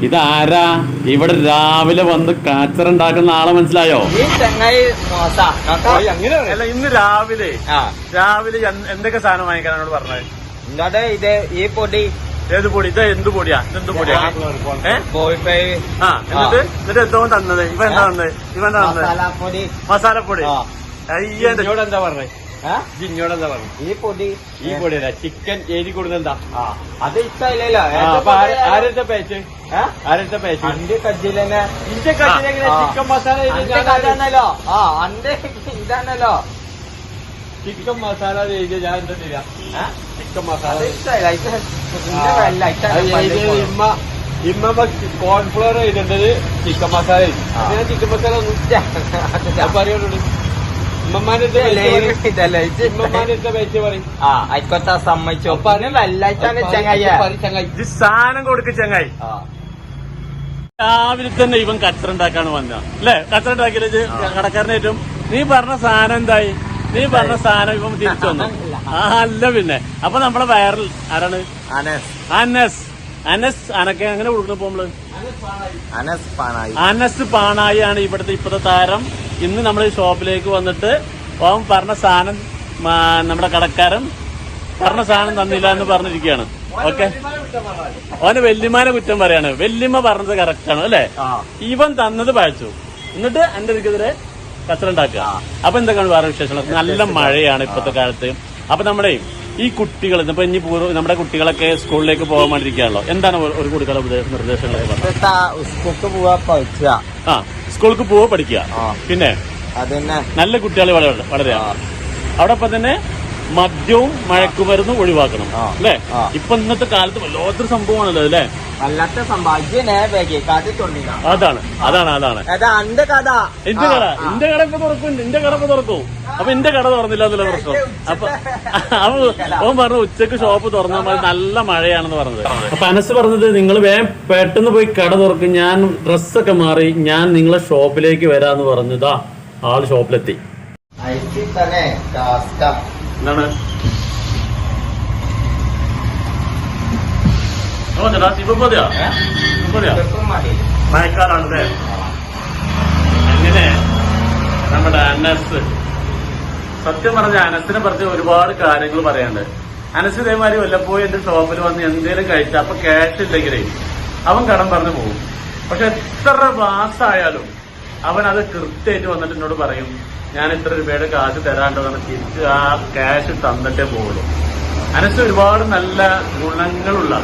ഇതാരാ ഇവിടെ രാവിലെ വന്ന് കാച്ചറുണ്ടാക്കുന്ന ആളെ മനസ്സിലായോ? അല്ല ഇന്ന് രാവിലെ എന്തൊക്കെ സാധനം വാങ്ങിക്കാനോട് പറഞ്ഞത്? ഇത് ഈ പൊടി. ഏത് പൊടി? ഇത് എന്ത് പൊടിയാ? ഇതെന്ത് പൊടിയാ? എന്നിട്ട് എന്തോ തന്നത്? ഇവ എന്താ തന്നത്? മസാലപ്പൊടി. മസാലപ്പൊടി. അയ്യോട് എന്താ പറഞ്ഞത്? ജിന്നോട് എന്താ പറഞ്ഞു? ഈ പൊടിയല്ല, ചിക്കൻ എഴുതി കൊടുത്തെന്താ? അത് ഇഷ്ടമില്ലല്ലോ. ആരുടെ പേച്ച്? ആരുടെ പേച്ച്? എന്റെ കജ്ജിലെന്നെ. ഇന്റെ കജ്ജിലെങ്ങനെ ചിക്കൻ മസാല ഇതാണല്ലോ. ഇതാണല്ലോ ചിക്കൻ മസാല എഴുതി ഞാൻ എന്താ തരാ? ചിക്കൻ മസാല ഇമ്മ കോൺഫ്ലവർ ചെയ്തിട്ടത് ചിക്കൻ മസാല. ചിക്കൻ മസാല ഒന്നും അറിയോണ്ട് ഇമ്മമാന്റെ പേച്ച് പറയും. ആയിക്കോട്ടെ സമ്മതിച്ചോ. സാധനം കൊടുക്ക് ചങ്ങായി. രാവിലെ തന്നെ ഇവൻ കച്ചറുണ്ടാക്കാണ് വന്ന അല്ലേ? കച്ചറുണ്ടാക്കിയത് കടക്കാരനേറ്റവും നീ പറഞ്ഞ സാധനം എന്തായി? നീ പറഞ്ഞ സാധനം ഇവൻ തിരിച്ചു വന്നു. അല്ല പിന്നെ അപ്പൊ നമ്മളെ വൈറൽ ആരാണ്? അനസ്. അനക്കെ അങ്ങനെ കൊടുക്കണം ഇപ്പൊ നമ്മള്? അനസ് പാണായി ആണ് ഇപ്പോഴത്തെ താരം. ഇന്ന് നമ്മൾ ഷോപ്പിലേക്ക് വന്നിട്ട് അവൻ പറഞ്ഞ സാധനം നമ്മുടെ കടക്കാരൻ പറഞ്ഞ സാധനം തന്നില്ല എന്ന് പറഞ്ഞിരിക്കുകയാണ്. ഓക്കെ, അവന് വല്യമാനെ കുറ്റം പറയാണ്. വല്യമ്മ പറഞ്ഞത് കറക്റ്റാണ് അല്ലെ? ഇവൻ തന്നത് പഴച്ചു. എന്നിട്ട് എന്റെ ഇതിക്കെതിരെ കച്ചറുണ്ടാക്കുക. അപ്പൊ എന്തൊക്കെയാണ് വേറെ വിശേഷങ്ങൾ? നല്ല മഴയാണ് ഇപ്പോഴത്തെ കാലത്ത്. അപ്പൊ നമ്മുടെ ഈ കുട്ടികൾ ഇപ്പൊ ഇനി നമ്മുടെ കുട്ടികളൊക്കെ സ്കൂളിലേക്ക് പോകാൻ വേണ്ടിയിരിക്കുകയാണല്ലോ. എന്താണ് ഒരു കുട്ടികളെ നിർദ്ദേശങ്ങൾ? സ്കൂൾക്ക് പോവാ പഠിക്കുക. പിന്നെ നല്ല കുട്ടികൾ വളരെയാണ്. അവിടെ തന്നെ മദ്യവും മയക്കുമരുന്നും ഒഴിവാക്കണം അല്ലെ? ഇപ്പൊ ഇന്നത്തെ കാലത്ത് വല്ലാത്തൊരു സംഭവമാണല്ലോ അല്ലെ? അതാണ് എന്റെ കട ഇപ്പൊ തുറക്കും. എന്റെ കട ഇപ്പൊ തുറക്കും. അപ്പൊ എന്റെ കട തുറന്നില്ല എന്നുള്ള പ്രശ്നം. അപ്പൊ അവൻ പറഞ്ഞു ഉച്ചക്ക് ഷോപ്പ് തുറന്നാൽ മതി, നല്ല മഴയാണെന്ന് പറഞ്ഞത്. അപ്പൊ അനസ് പറഞ്ഞത് നിങ്ങൾ വേഗം പെട്ടെന്ന് പോയി കട തുറക്കും, ഞാൻ ഡ്രസ്സൊക്കെ മാറി ഞാൻ നിങ്ങളെ ഷോപ്പിലേക്ക് വരാന്ന് പറഞ്ഞതാ. ആള് ഷോപ്പിലെത്തി. എന്താണ് മഴക്കാലാണല്ലേ? അങ്ങനെ നമ്മുടെ അനസ് സത്യം പറഞ്ഞ അനസിനെ പറഞ്ഞ് ഒരുപാട് കാര്യങ്ങൾ പറയാനുണ്ട്. അനസ് ഇതേമാതിരി വല്ലപ്പോഴും എന്റെ ഷോപ്പിൽ വന്ന് എന്തെങ്കിലും കഴിച്ചാൽ അപ്പൊ ക്യാഷ് ഇല്ലെങ്കിലേ അവൻ കടം പറഞ്ഞു പോകും. പക്ഷെ എത്ര മാസമായാലും അവൻ അത് കൃത്യമായിട്ട് വന്നിട്ട് എന്നോട് പറയും, ഞാൻ ഇത്ര രൂപയുടെ കാശ് തരാണ്ടെന്നാണ്. തിരിച്ച് ആ ക്യാഷ് തന്നിട്ടേ പോകുള്ളൂ. അനസ് ഒരുപാട് നല്ല ഗുണങ്ങളുള്ള,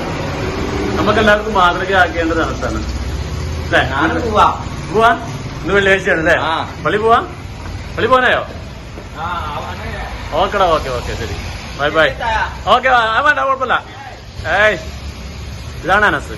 നമുക്കെല്ലാവർക്കും മാതൃകയാക്കേണ്ടത് അനസാണ് അല്ലേ? പോവാ ഇന്ന് വെള്ളിയാഴ്ചയാണ് അല്ലേ? പള്ളി പോവാനായോ? ഓക്കെടാ, ഓക്കെ ശരി, ബൈ. ഓക്കെ വേണ്ട, കുഴപ്പമില്ല. ഇതാണ് അനസ്.